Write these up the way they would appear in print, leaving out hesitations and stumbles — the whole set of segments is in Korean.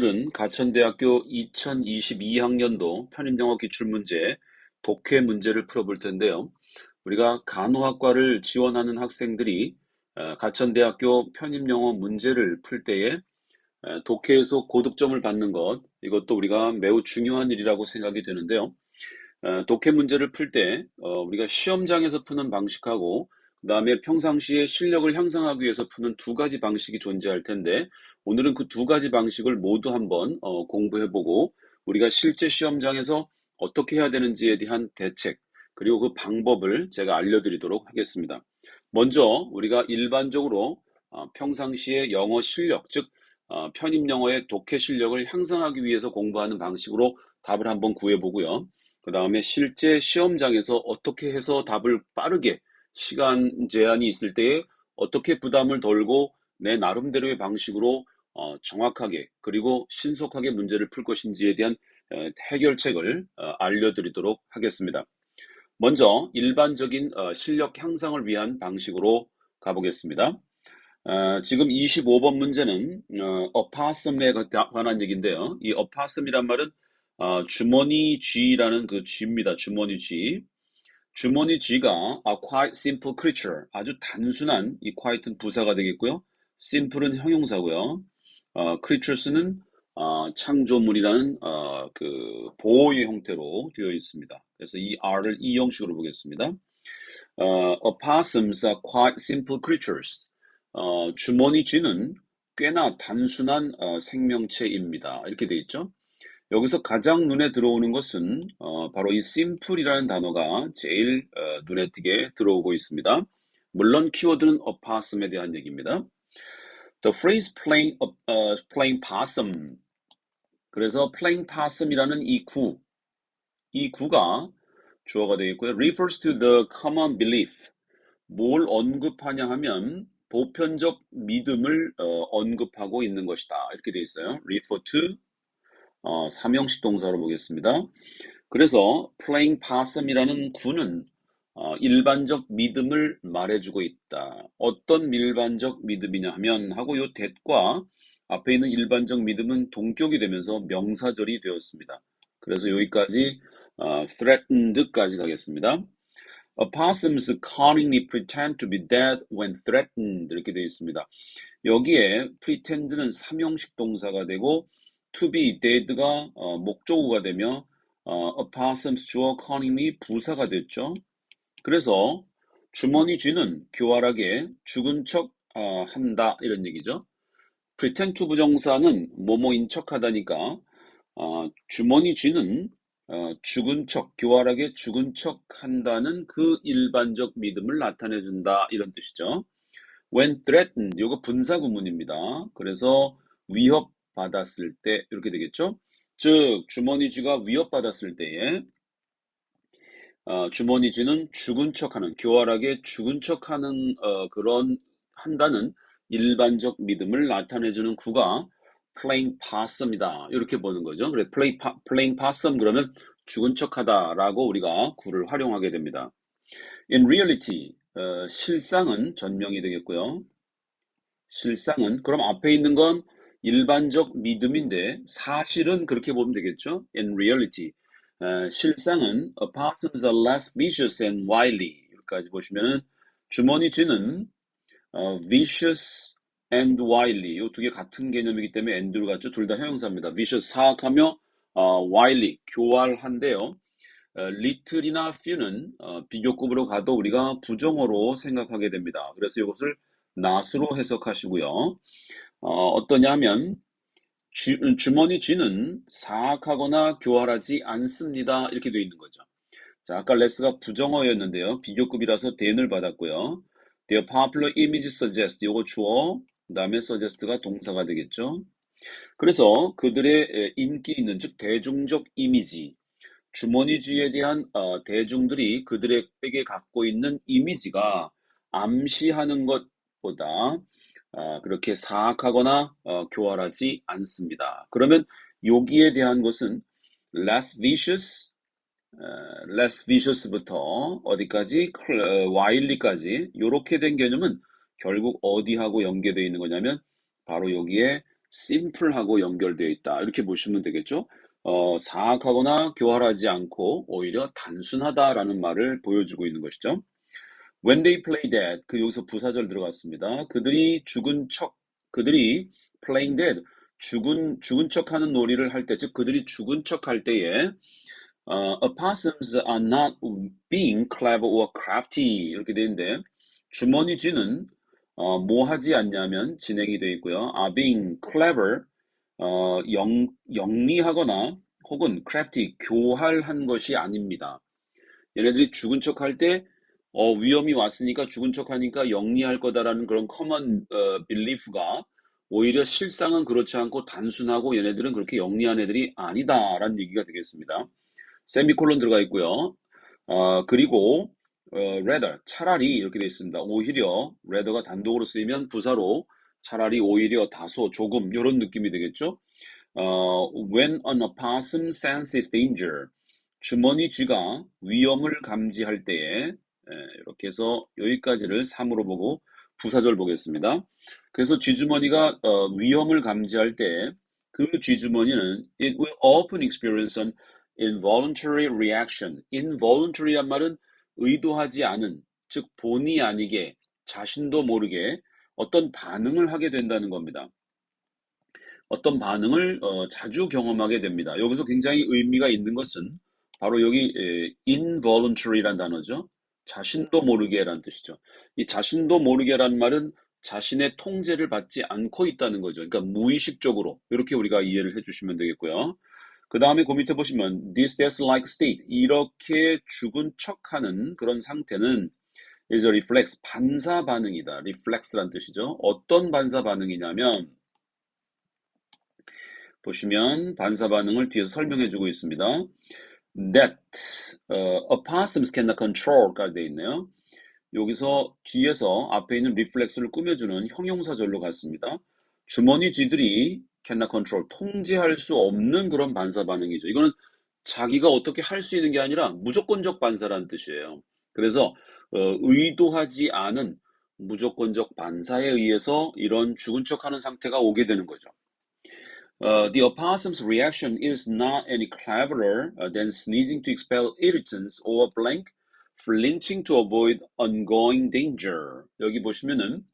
오늘은 가천대학교 2022학년도 편입영어 기출문제 독해 문제를 풀어볼 텐데요. 우리가 간호학과를 지원하는 학생들이 가천대학교 편입영어 문제를 풀 때에 독해에서 고득점을 받는 것, 이것도 우리가 매우 중요한 일이라고 생각이 되는데요. 독해 문제를 풀 때 우리가 시험장에서 푸는 방식하고 그 다음에 평상시에 실력을 향상하기 위해서 푸는 두 가지 방식이 존재할 텐데, 오늘은 그 두 가지 방식을 모두 한번 공부해보고 우리가 실제 시험장에서 어떻게 해야 되는지에 대한 대책, 그리고 그 방법을 제가 알려드리도록 하겠습니다. 먼저 우리가 일반적으로 평상시에 영어 실력, 즉 편입영어의 독해 실력을 향상하기 위해서 공부하는 방식으로 답을 한번 구해보고요. 그 다음에 실제 시험장에서 어떻게 해서 답을 빠르게, 시간 제한이 있을 때에 어떻게 부담을 덜고 내 나름대로의 방식으로 정확하게 그리고 신속하게 문제를 풀 것인지에 대한 해결책을 알려드리도록 하겠습니다. 먼저 일반적인 실력 향상을 위한 방식으로 가보겠습니다. 지금 25번 문제는 opossum에 관한 얘기인데요. 이 opossum이란 말은 주머니 쥐라는 그 쥐입니다. 주머니 쥐. 주머니 쥐가 a quite simple creature, 아주 단순한, 이 quiet는 부사가 되겠고요. simple은 형용사고요. creatures는 창조물이라는 그 보호의 형태로 되어 있습니다. 그래서 이 r을 이 형식으로 보겠습니다. Opossums are quite simple creatures. 주머니 쥐는 꽤나 단순한 생명체입니다. 이렇게 돼 있죠. 여기서 가장 눈에 들어오는 것은 바로 이 simple이라는 단어가 제일 눈에 띄게 들어오고 있습니다. 물론 키워드는 opossum에 대한 얘기입니다. The phrase playing possum. 그래서 playing possum이라는 이 구가 주어가 되겠고요. refers to the common belief. 뭘 언급하냐 하면 보편적 믿음을 언급하고 있는 것이다. 이렇게 되어 있어요. refer to 삼형식 동사로 보겠습니다. 그래서 playing possum이라는 구는 일반적 믿음을 말해주고 있다. 어떤 일반적 믿음이냐 하면 하고 요 that과 앞에 있는 일반적 믿음은 동격이 되면서 명사절이 되었습니다. 그래서 여기까지 threatened까지 가겠습니다. Opossums cunningly pretend to be dead when threatened, 이렇게 되어 있습니다. 여기에 pretend는 삼형식 동사가 되고 to be dead가 목적어가 되며 opossums 주어 cunningly 부사가 됐죠. 그래서 주머니 쥐는 교활하게 죽은 척 한다, 이런 얘기죠. pretend to 부정사는 뭐뭐인 척하다니까 주머니 쥐는 죽은 척, 교활하게 죽은 척 한다는 그 일반적 믿음을 나타내준다, 이런 뜻이죠. When threatened, 이거 분사구문입니다. 그래서 위협받았을 때 이렇게 되겠죠. 즉 주머니 쥐가 위협받았을 때에 주머니 쥐는 죽은 척하는, 교활하게 죽은 척하는 그런 한다는 일반적 믿음을 나타내주는 구가 playing possum이다, 이렇게 보는 거죠. 그래 playing possum 그러면 죽은 척하다라고 우리가 구를 활용하게 됩니다. In reality, 실상은 전명이 되겠고요. 실상은 그럼 앞에 있는 건 일반적 믿음인데 사실은 그렇게 보면 되겠죠. In reality, 실상은 opossums are less vicious and wily. 여기까지 보시면은 주머니 쥐는 vicious and wily, 이 두 개 같은 개념이기 때문에 and를 같죠. 둘 다 형용사입니다. vicious 사악하며 wily 교활한데요. little이나 few는 비교급으로 가도 우리가 부정어로 생각하게 됩니다. 그래서 이것을 not으로 해석하시고요. 어떠냐 하면 주머니 쥐는 사악하거나 교활하지 않습니다, 이렇게 되어 있는 거죠. 자, 아까 레스가 부정어였는데요. 비교급이라서 then을 받았고요. Their popular image suggests, 이거 주어, 그 다음에 suggest가 동사가 되겠죠. 그래서 그들의 인기 있는, 즉 대중적 이미지, 주머니쥐에 대한 대중들이 그들에게 갖고 있는 이미지가 암시하는 것보다 그렇게 사악하거나 교활하지 않습니다. 그러면 여기에 대한 것은 less vicious부터 어디까지 wily까지 이렇게 된 개념은 결국 어디하고 연계되어 있는 거냐면 바로 여기에 simple하고 연결되어 있다. 이렇게 보시면 되겠죠. 사악하거나 교활하지 않고 오히려 단순하다라는 말을 보여주고 있는 것이죠. When they play dead, 그 여기서 부사절 들어갔습니다. 그들이 playing dead, 죽은 척하는 놀이를 할 때, 즉 그들이 죽은 척할 때에 opossums are not being clever or crafty 이렇게 되는데 주머니 쥐는 뭐 하지 않냐면 진행이 되어 있고요. are being clever 영리하거나 혹은 crafty 교활한 것이 아닙니다. 얘네들이 죽은 척할 때 위험이 왔으니까 죽은 척하니까 영리할 거다라는 그런 common belief가 오히려 실상은 그렇지 않고 단순하고 얘네들은 그렇게 영리한 애들이 아니다라는 얘기가 되겠습니다. 세미콜론 들어가 있고요. 그리고 rather 차라리 이렇게 되어 있습니다. 오히려 rather가 단독으로 쓰이면 부사로 차라리 오히려 다소 조금 이런 느낌이 되겠죠. when an opossum senses danger 주머니 쥐가 위험을 감지할 때에 이렇게 해서 여기까지를 3으로 보고 부사절 보겠습니다. 그래서 쥐주머니가 위험을 감지할 때 그 쥐주머니는 it will often experience an involuntary reaction. involuntary란 말은 의도하지 않은, 즉 본의 아니게 자신도 모르게 어떤 반응을 하게 된다는 겁니다. 어떤 반응을 자주 경험하게 됩니다. 여기서 굉장히 의미가 있는 것은 바로 여기 involuntary란 단어죠. 자신도 모르게라는 뜻이죠. 이 자신도 모르게란 말은 자신의 통제를 받지 않고 있다는 거죠. 그러니까 무의식적으로 이렇게 우리가 이해를 해주시면 되겠고요. 그 다음에 그 밑에 보시면 this that's like state 이렇게 죽은 척하는 그런 상태는 is a reflex 반사 반응이다. reflex란 뜻이죠. 어떤 반사 반응이냐면 보시면 반사 반응을 뒤에서 설명해 주고 있습니다. That opossums cannot control까지 되어 있네요. 여기서 뒤에서 앞에 있는 reflex를 꾸며주는 형용사절로 갔습니다. 주머니 쥐들이 cannot control, 통제할 수 없는 그런 반사 반응이죠. 이거는 자기가 어떻게 할 수 있는 게 아니라 무조건적 반사라는 뜻이에요. 그래서 의도하지 않은 무조건적 반사에 의해서 이런 죽은 척하는 상태가 오게 되는 거죠. The opossum's reaction is not any cleverer than sneezing to expel irritants or blank flinching to avoid ongoing danger. 여기 보시면은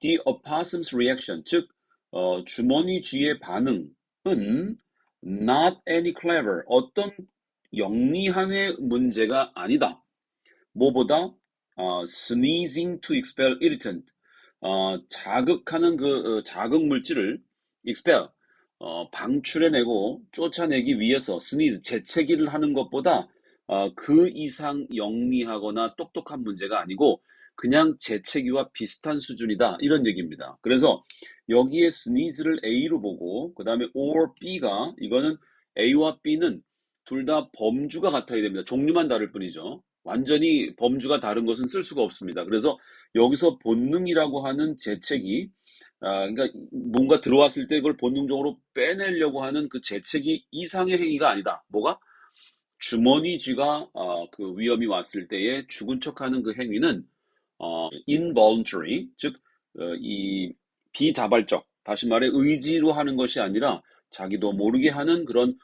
the opossum's reaction, 즉 주머니 쥐의 반응은 not any clever, 어떤 영리함의 문제가 아니다. 뭐보다 sneezing to expel irritant, 자극하는 그 자극 물질을 expel, 방출해내고 쫓아내기 위해서 sneeze, 재채기를 하는 것보다 그 이상 영리하거나 똑똑한 문제가 아니고 그냥 재채기와 비슷한 수준이다 이런 얘기입니다. 그래서 여기에 sneeze를 A로 보고 그 다음에 or B가 이거는 A와 B는 둘 다 범주가 같아야 됩니다. 종류만 다를 뿐이죠. 완전히 범주가 다른 것은 쓸 수가 없습니다. 그래서 여기서 본능이라고 하는 재채기, 그러니까 뭔가 들어왔을 때 그걸 본능적으로 빼내려고 하는 그 재채기 이상의 행위가 아니다. 뭐가? 주머니 쥐가 그 위험이 왔을 때에 죽은 척하는 그 행위는 involuntary, 즉 이 비자발적, 다시 말해 의지로 하는 것이 아니라 자기도 모르게 하는 그런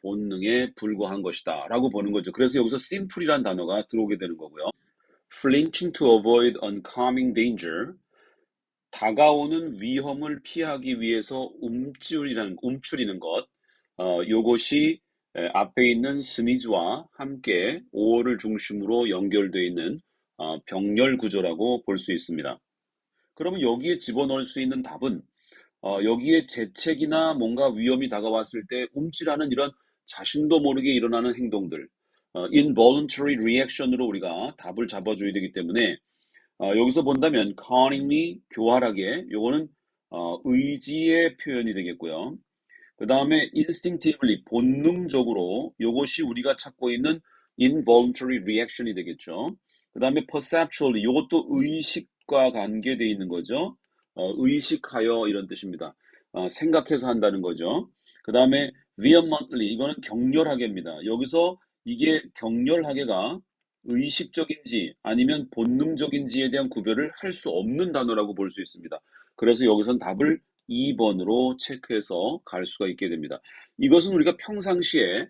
본능에 불과한 것이다 라고 보는 거죠. 그래서 여기서 simple이란 단어가 들어오게 되는 거고요. flinching to avoid oncoming danger, 다가오는 위험을 피하기 위해서 움츠리는 것, 요것이 앞에 있는 스니즈와 함께 5어를 중심으로 연결되어 있는 병렬 구조라고 볼 수 있습니다. 그러면 여기에 집어넣을 수 있는 답은 여기에 재책이나 뭔가 위험이 다가왔을 때 움찔하는 이런 자신도 모르게 일어나는 행동들, involuntary reaction으로 우리가 답을 잡아줘야 되기 때문에 여기서 본다면 cunningly, 교활하게, 요거는 의지의 표현이 되겠고요. 그 다음에 instinctively, 본능적으로, 요것이 우리가 찾고 있는 involuntary reaction이 되겠죠. 그 다음에 perceptually, 요것도 의식과 관계되어 있는 거죠. 의식하여 이런 뜻입니다. 생각해서 한다는 거죠. 그 다음에 vehemently, 이거는 격렬하게입니다. 여기서 이게 격렬하게가 의식적인지 아니면 본능적인지에 대한 구별을 할 수 없는 단어라고 볼 수 있습니다. 그래서 여기선 답을 2번으로 체크해서 갈 수가 있게 됩니다. 이것은 우리가 평상시에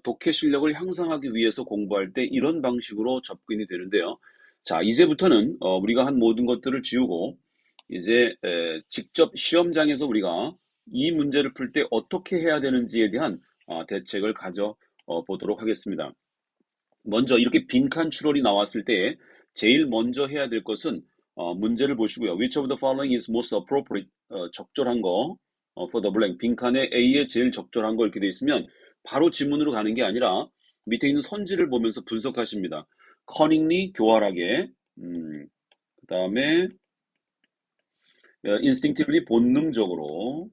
독해 실력을 향상하기 위해서 공부할 때 이런 방식으로 접근이 되는데요. 자, 이제부터는 우리가 한 모든 것들을 지우고 이제 직접 시험장에서 우리가 이 문제를 풀 때 어떻게 해야 되는지에 대한 대책을 가져 보도록 하겠습니다. 먼저 이렇게 빈칸 추론이 나왔을 때 제일 먼저 해야 될 것은 문제를 보시고요. Which of the following is most appropriate? 적절한 거 for the blank. 빈칸에 A에 제일 적절한 거 이렇게 돼 있으면 바로 지문으로 가는 게 아니라 밑에 있는 선지를 보면서 분석하십니다. cunningly, 교활하게. 그 다음에 instinctively, 본능적으로.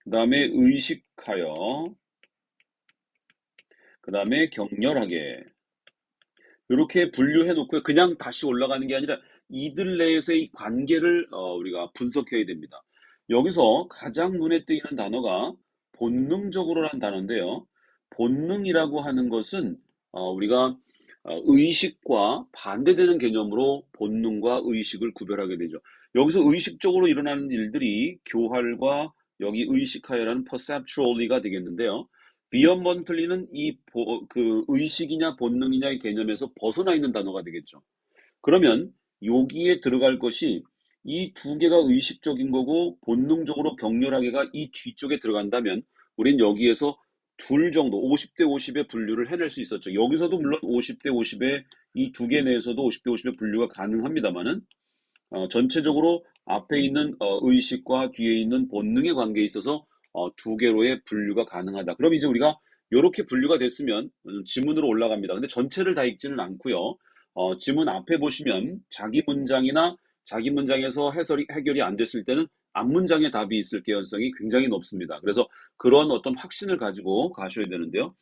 그 다음에 의식하여. 그 다음에 격렬하게. 이렇게 분류해 놓고요. 그냥 다시 올라가는 게 아니라 이들 내에서의 이 관계를 우리가 분석해야 됩니다. 여기서 가장 눈에 띄는 단어가 본능적으로라는 단어인데요. 본능이라고 하는 것은 우리가 의식과 반대되는 개념으로 본능과 의식을 구별하게 되죠. 여기서 의식적으로 일어나는 일들이 교활과 여기 의식하여라는 perceptually가 되겠는데요. 비언번틀리는 그 의식이냐 본능이냐의 개념에서 벗어나 있는 단어가 되겠죠. 그러면 여기에 들어갈 것이 이 두 개가 의식적인 거고 본능적으로 격렬하게가 이 뒤쪽에 들어간다면 우린 여기에서 둘 정도 50대 50의 분류를 해낼 수 있었죠. 여기서도 물론 50대 50의 이 두 개 내에서도 50대 50의 분류가 가능합니다만은 전체적으로 앞에 있는 의식과 뒤에 있는 본능의 관계에 있어서 두 개로의 분류가 가능하다. 그럼 이제 우리가 이렇게 분류가 됐으면 지문으로 올라갑니다. 근데 전체를 다 읽지는 않고요. 지문 앞에 보시면 자기 문장이나 자기 문장에서 해결이 안 됐을 때는 앞 문장에 답이 있을 개연성이 굉장히 높습니다. 그래서 그런 어떤 확신을 가지고 가셔야 되는데요.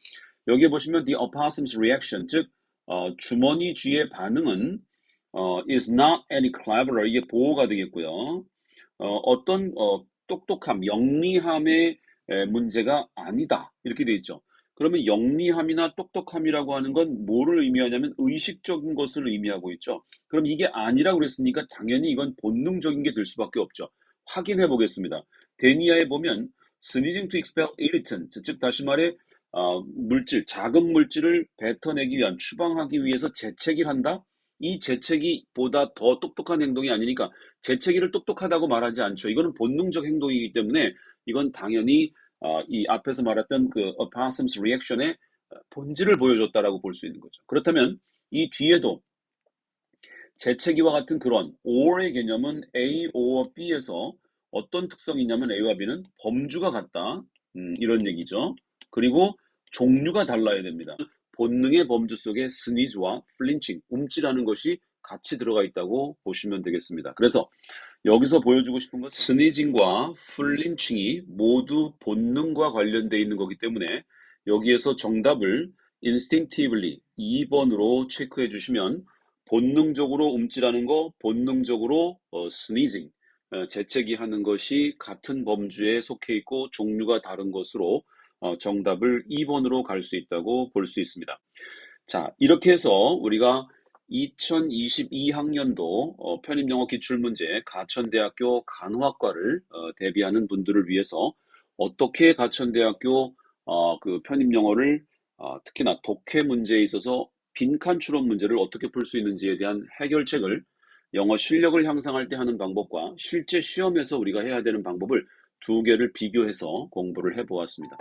여기에 보시면 the opossum's reaction, 즉 주머니 쥐의 반응은 is not any cleverer, 이게 보호가 되겠고요. 어떤 똑똑함, 영리함의 문제가 아니다 이렇게 돼 있죠. 그러면 영리함이나 똑똑함이라고 하는 건 뭐를 의미하냐면 의식적인 것을 의미하고 있죠. 그럼 이게 아니라고 그랬으니까 당연히 이건 본능적인 게 될 수밖에 없죠. 확인해 보겠습니다. 데니아에 보면 sneezing to expel irritant, 즉 다시 말해 물질, 작은 물질을 뱉어내기 위한, 추방하기 위해서 재채기를 한다? 이 재채기 보다 더 똑똑한 행동이 아니니까 재채기를 똑똑하다고 말하지 않죠. 이거는 본능적 행동이기 때문에 이건 당연히 이 앞에서 말했던 그 opossum's reaction의 본질을 보여줬다라고 볼 수 있는 거죠. 그렇다면 이 뒤에도 재채기와 같은 그런 or의 개념은 A, O와 B에서 어떤 특성이 있냐면 A와 B는 범주가 같다. 이런 얘기죠. 그리고 종류가 달라야 됩니다. 본능의 범주 속에 스니즈와 플린칭, 움찔하는 것이 같이 들어가 있다고 보시면 되겠습니다. 그래서 여기서 보여주고 싶은 건 스니징과 플린칭이 모두 본능과 관련되어 있는 거기 때문에 여기에서 정답을 instinctively 2번으로 체크해 주시면 본능적으로 움찔하는 거, 본능적으로 스니징, 재채기 하는 것이 같은 범주에 속해 있고 종류가 다른 것으로 정답을 2번으로 갈 수 있다고 볼 수 있습니다. 자, 이렇게 해서 우리가 2022학년도 편입영어 기출문제 가천대학교 간호학과를 대비하는 분들을 위해서 어떻게 가천대학교 그 편입영어를 특히나 독해 문제에 있어서 빈칸 추론 문제를 어떻게 풀 수 있는지에 대한 해결책을 영어 실력을 향상할 때 하는 방법과 실제 시험에서 우리가 해야 되는 방법을 두 개를 비교해서 공부를 해보았습니다.